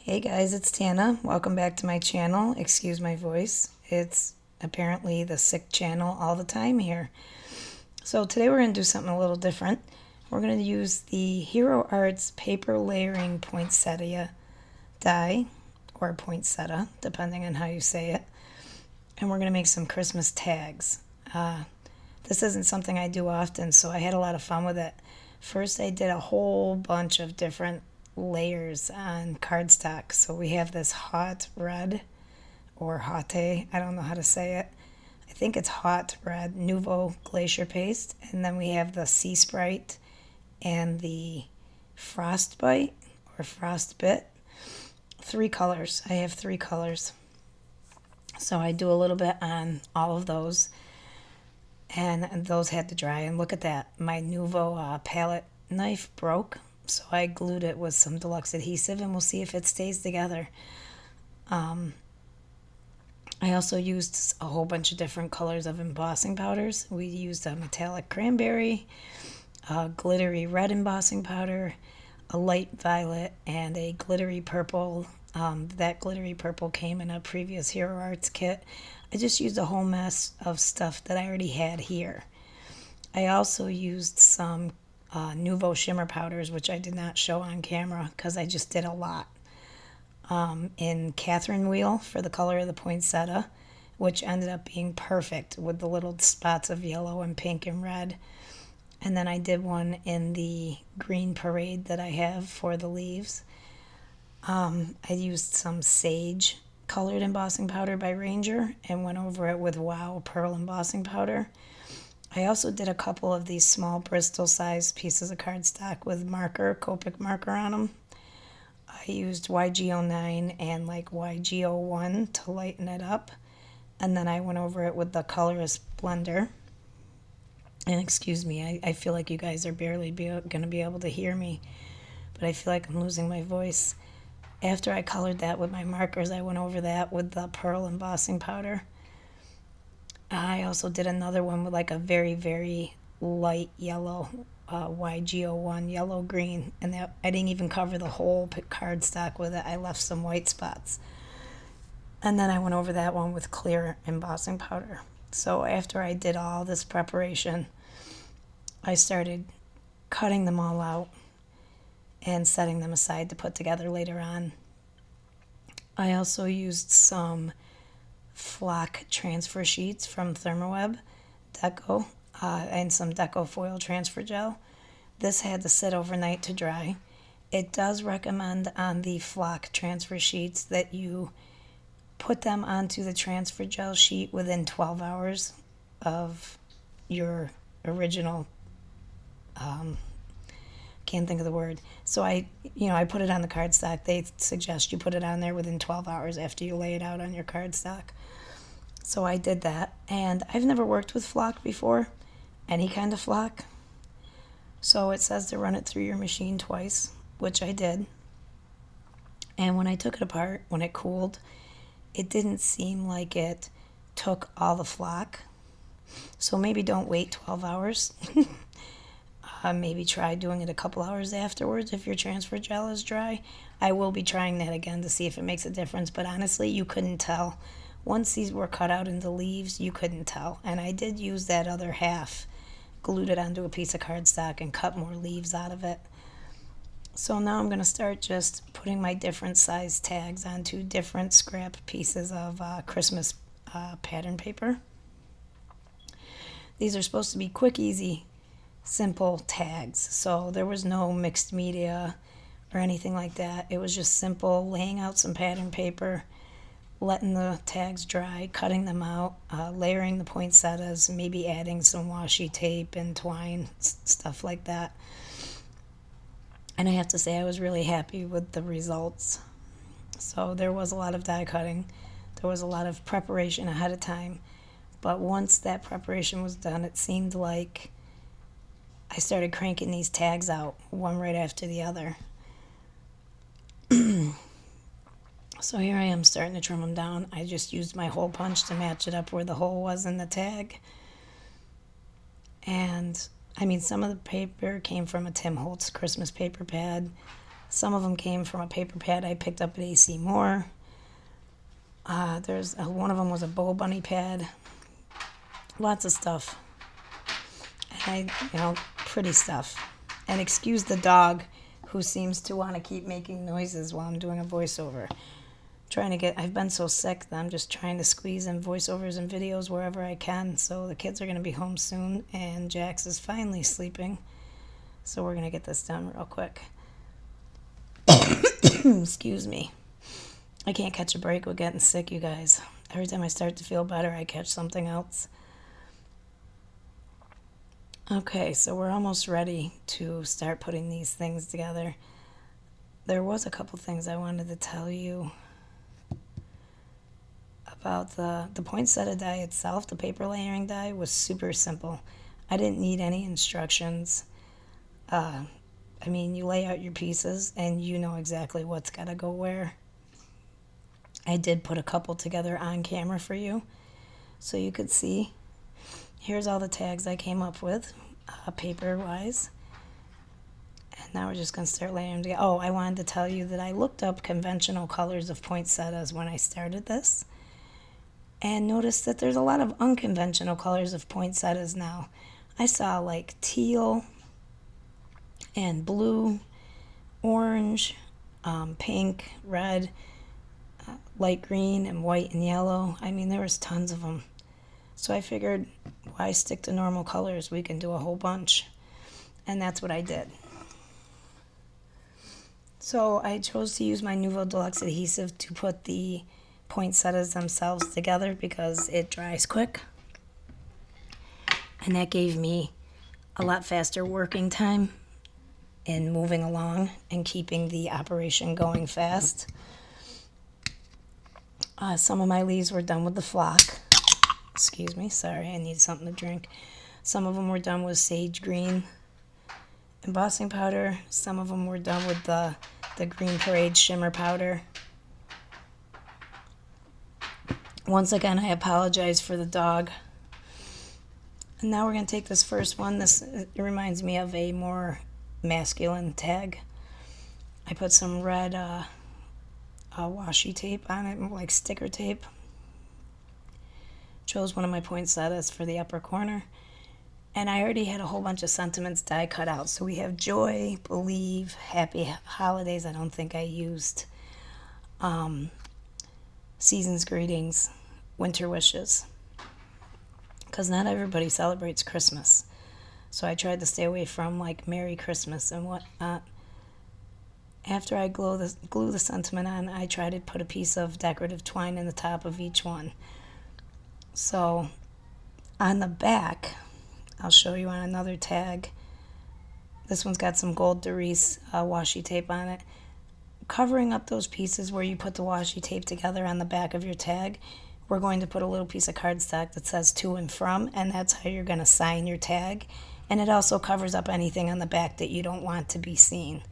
Hey guys, it's Tana. Welcome back to my channel. Excuse my voice. It's apparently the sick channel all the time here. So today we're going to do something a little different. We're going to use the Hero Arts paper layering poinsettia die, or poinsettia, depending on how you say it. And we're going to make some Christmas tags. This isn't something I do often, so I had a lot of fun with it. First, I did a whole bunch of different layers on cardstock. So we have this hot red, or hate, I don't know how to say it. I think it's hot red Nouveau Glacier paste. And then we have the Sea Sprite and the Frostbite, or Frostbit. 3 colors. I have 3 colors. So I do a little bit on all of those. And those had to dry. And look at that. My Nouveau palette knife broke. So I glued it with some deluxe adhesive, and we'll see if it stays together. I also used a whole bunch of different colors of embossing powders. We used a metallic cranberry, a glittery red embossing powder, a light violet, and a glittery purple. That glittery purple came in a previous Hero Arts kit. I just used a whole mess of stuff that I already had here. I also used some Nouveau shimmer powders, which I did not show on camera because I just did a lot. In Catherine wheel for the color of the poinsettia, which ended up being perfect with the little spots of yellow and pink and red. And then I did one in the green parade that I have for the leaves. I used some sage colored embossing powder by Ranger and went over it with Wow pearl embossing powder. I also did a couple of these small Bristol sized pieces of cardstock with marker, Copic marker on them. I used YG09 and like YG01 to lighten it up. And then I went over it with the colorist blender. And excuse me, I feel like you guys are barely going to be able to hear me. But I feel like I'm losing my voice. After I colored that with my markers, I went over that with the pearl embossing powder. I also did another one with like a very, very light yellow, YG01 yellow green, and that I didn't even cover the whole cardstock with it. I left some white spots. And then I went over that one with clear embossing powder. So after I did all this preparation, I started cutting them all out and setting them aside to put together later on. I also used some flock transfer sheets from Thermoweb Deco and some Deco foil transfer gel. This had to sit overnight to dry. It does recommend on the flock transfer sheets that you put them onto the transfer gel sheet within 12 hours of your original can't think of the word. So I put it on the cardstock. They suggest you put it on there within 12 hours after you lay it out on your cardstock. So I did that, and I've never worked with flock before, any kind of flock. So it says to run it through your machine twice, which I did. And when I took it apart, when it cooled, it didn't seem like it took all the flock. So maybe don't wait 12 hours. Maybe try doing it a couple hours afterwards if your transfer gel is dry. I will be trying that again to see if it makes a difference, but honestly, you couldn't tell. Once these were cut out into leaves, you couldn't tell. And I did use that other half, glued it onto a piece of cardstock and cut more leaves out of it. So now I'm going to start just putting my different size tags onto different scrap pieces of Christmas pattern paper. These are supposed to be quick, easy, simple tags. So there was no mixed media or anything like that. It was just simple laying out some pattern paper, letting the tags dry, cutting them out, layering the poinsettias, maybe adding some washi tape and twine, stuff like that. And I have to say I was really happy with the results. So there was a lot of die cutting. There was a lot of preparation ahead of time. But once that preparation was done, it seemed like I started cranking these tags out, one right after the other. So here I am starting to trim them down. I just used my hole punch to match it up where the hole was in the tag. And I mean, some of the paper came from a Tim Holtz Christmas paper pad. Some of them came from a paper pad I picked up at AC Moore. One of them was a bow bunny pad. Lots of stuff. And pretty stuff. And excuse the dog who seems to want to keep making noises while I'm doing a voiceover. I've been so sick that I'm just trying to squeeze in voiceovers and videos wherever I can. So the kids are going to be home soon, and Jax is finally sleeping. So we're going to get this done real quick. Excuse me. I can't catch a break with getting sick, you guys. Every time I start to feel better, I catch something else. Okay, so we're almost ready to start putting these things together. There was a couple things I wanted to tell you about the poinsettia die itself. The paper layering die was super simple. I didn't need any instructions. You lay out your pieces and you know exactly what's got to go where. I did put a couple together on camera for you so you could see. Here's all the tags I came up with, paper-wise. And now we're just going to start layering them together. Oh, I wanted to tell you that I looked up conventional colors of poinsettias when I started this, and noticed that there's a lot of unconventional colors of poinsettias now. I saw like teal and blue, orange, pink, red, light green, and white and yellow. There was tons of them. So I figured, why stick to normal colors? We can do a whole bunch. And that's what I did. So I chose to use my Nouveau Deluxe adhesive to put the poinsettias themselves together because it dries quick. And that gave me a lot faster working time in moving along and keeping the operation going fast. Some of my leaves were done with the flock. Excuse me, sorry, I need something to drink. Some of them were done with sage green embossing powder. Some of them were done with the Green Parade shimmer powder. Once again, I apologize for the dog. And now we're going to take this first one. It reminds me of a more masculine tag. I put some red washi tape on it, like sticker tape. Chose one of my poinsettias for the upper corner. And I already had a whole bunch of sentiments die cut out. So we have joy, believe, happy holidays. I don't think I used season's greetings, winter wishes, because not everybody celebrates Christmas. So I tried to stay away from like Merry Christmas and whatnot. After I glue the sentiment on, I try to put a piece of decorative twine in the top of each one. So on the back, I'll show you on another tag. This one's got some gold Doris washi tape on it. Covering up those pieces where you put the washi tape together on the back of your tag, we're going to put a little piece of cardstock that says to and from, and that's how you're going to sign your tag. And it also covers up anything on the back that you don't want to be seen.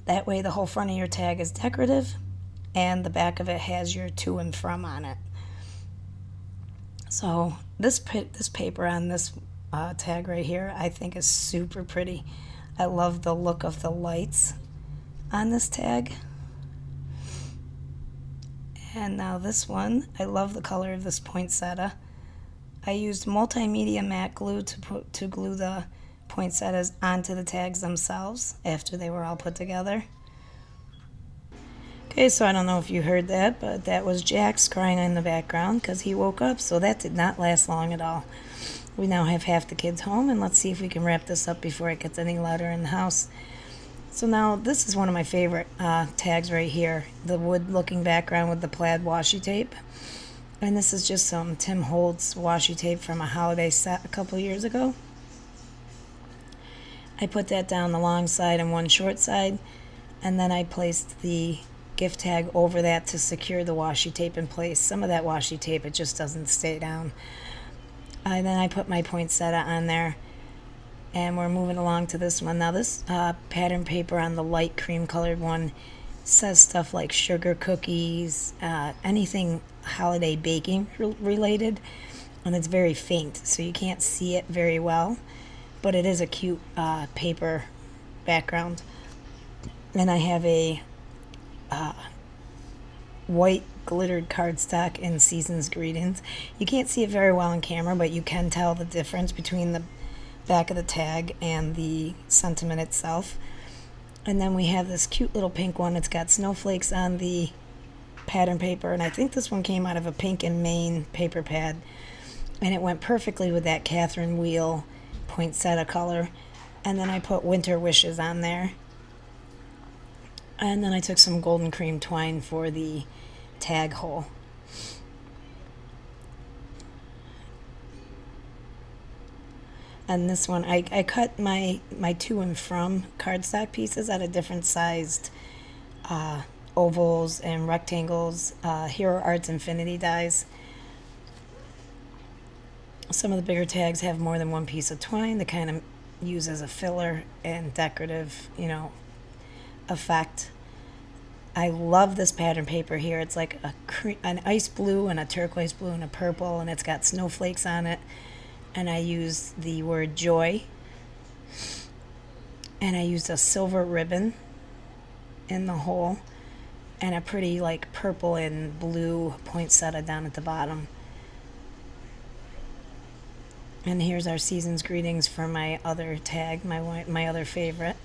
That way the whole front of your tag is decorative and the back of it has your to and from on it. So this paper on this tag right here I think is super pretty. I love the look of the lights on this tag. And now this one, I love the color of this poinsettia. I used multimedia matte glue to glue the poinsettias onto the tags themselves after they were all put together. Okay, so I don't know if you heard that, but that was Jax crying in the background because he woke up, so that did not last long at all. We now have half the kids home, and let's see if we can wrap this up before it gets any louder in the house. So now this is one of my favorite tags right here, the wood-looking background with the plaid washi tape. And this is just some Tim Holtz washi tape from a holiday set a couple years ago. I put that down the long side and one short side, and then I placed the gift tag over that to secure the washi tape in place. Some of that washi tape, it just doesn't stay down. And then I put my poinsettia on there, and we're moving along to this one. Now this pattern paper on the light cream colored one says stuff like sugar cookies, anything holiday baking related, and it's very faint, so you can't see it very well, but it is a cute paper background. And I have a white glittered cardstock in Season's Greetings. You can't see it very well on camera, but you can tell the difference between the back of the tag and the sentiment itself. And then we have this cute little pink one. It's got snowflakes on the pattern paper, and I think this one came out of a Pink and Maine paper pad, and it went perfectly with that Catherine Wheel poinsettia color. And then I put Winter Wishes on there, and then I took some golden cream twine for the tag hole. And this one, I cut my to and from cardstock pieces out of different sized ovals and rectangles. Hero Arts Infinity dies. Some of the bigger tags have more than one piece of twine to kind of use as a filler and decorative, effect. I love this pattern paper here. It's like an ice blue and a turquoise blue and a purple, and it's got snowflakes on it. And I used the word joy. And I used a silver ribbon in the hole, and a pretty like purple and blue poinsettia down at the bottom. And here's our Season's Greetings for my other tag, my other favorite.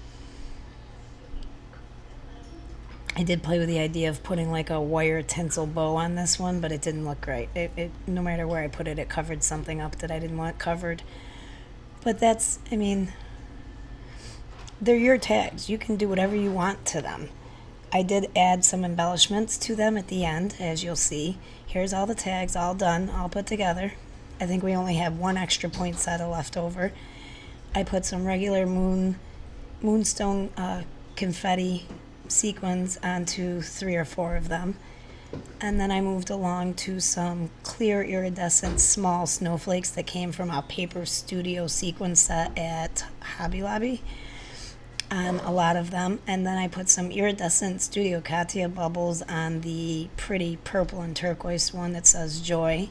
I did play with the idea of putting like a wire tinsel bow on this one, but it didn't look right. No matter where I put it, it covered something up that I didn't want covered. But that's, they're your tags. You can do whatever you want to them. I did add some embellishments to them at the end, as you'll see. Here's all the tags, all done, all put together. I think we only have one extra poinsettia left over. I put some regular moonstone confetti sequins onto 3 or 4 of them, and then I moved along to some clear iridescent small snowflakes that came from a paper studio sequin set at Hobby Lobby on a lot of them. And then I put some iridescent Studio Katia bubbles on the pretty purple and turquoise one that says joy.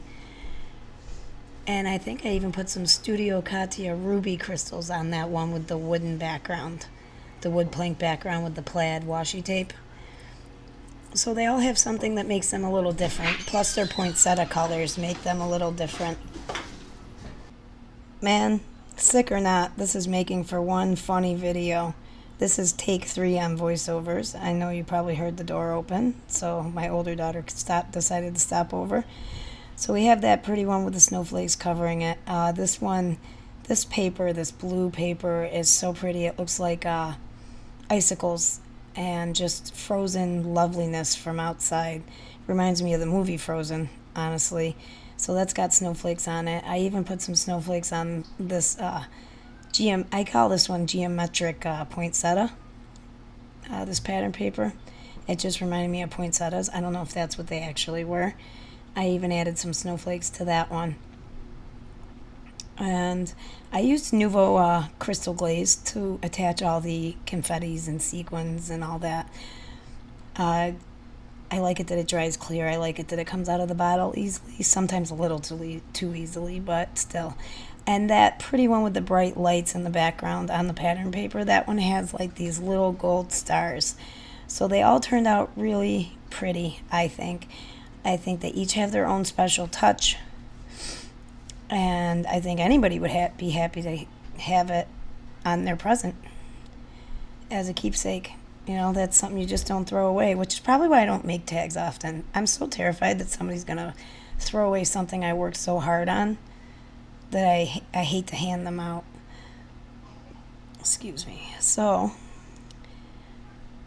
And I think I even put some Studio Katia ruby crystals on that one with the wooden background, the wood plank background with the plaid washi tape. So they all have something that makes them a little different, plus their poinsettia colors make them a little different. Man, sick or not, this is making for one funny video. This is take 3 on voiceovers. I know you probably heard the door open, so my older daughter decided to stop over. So we have that pretty one with the snowflakes covering it. This paper, this blue paper, is so pretty. It looks like icicles and just frozen loveliness from outside. Reminds me of the movie Frozen, honestly. So that's got snowflakes on it. I even put some snowflakes on this I call this one geometric poinsettia, this pattern paper. It just reminded me of poinsettias. I don't know if that's what they actually were. I even added some snowflakes to that one. And I used Nouveau crystal glaze to attach all the confettis and sequins and all that. I like it that it dries clear. I like it that it comes out of the bottle easily, sometimes a little too easily, but still. And that pretty one with the bright lights in the background on the pattern paper, that one has like these little gold stars. So they all turned out really pretty, I think. I think they each have their own special touch. And I think anybody would be happy to have it on their present as a keepsake. That's something you just don't throw away, which is probably why I don't make tags often. I'm so terrified that somebody's going to throw away something I worked so hard on that I hate to hand them out. Excuse me. So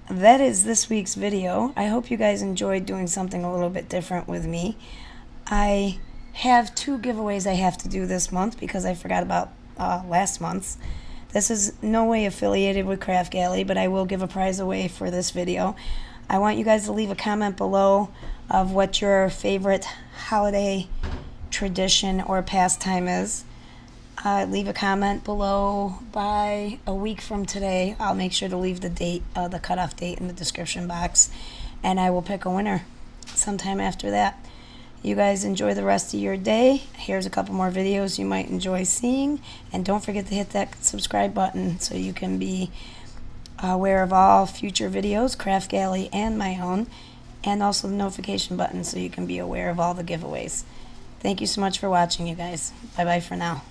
that is this week's video. I hope you guys enjoyed doing something a little bit different with me. I have 2 giveaways I have to do this month because I forgot about last month's. This is no way affiliated with Kraftgali, but I will give a prize away for this video. I want you guys to leave a comment below of what your favorite holiday tradition or pastime is. Leave a comment below by a week from today. I'll make sure to leave the date, the cutoff date in the description box, and I will pick a winner sometime after that. You guys enjoy the rest of your day. Here's a couple more videos you might enjoy seeing, and don't forget to hit that subscribe button so you can be aware of all future videos, Kraftgali and my own, and also the notification button so you can be aware of all the giveaways. Thank you so much for watching, you guys. Bye-bye for now.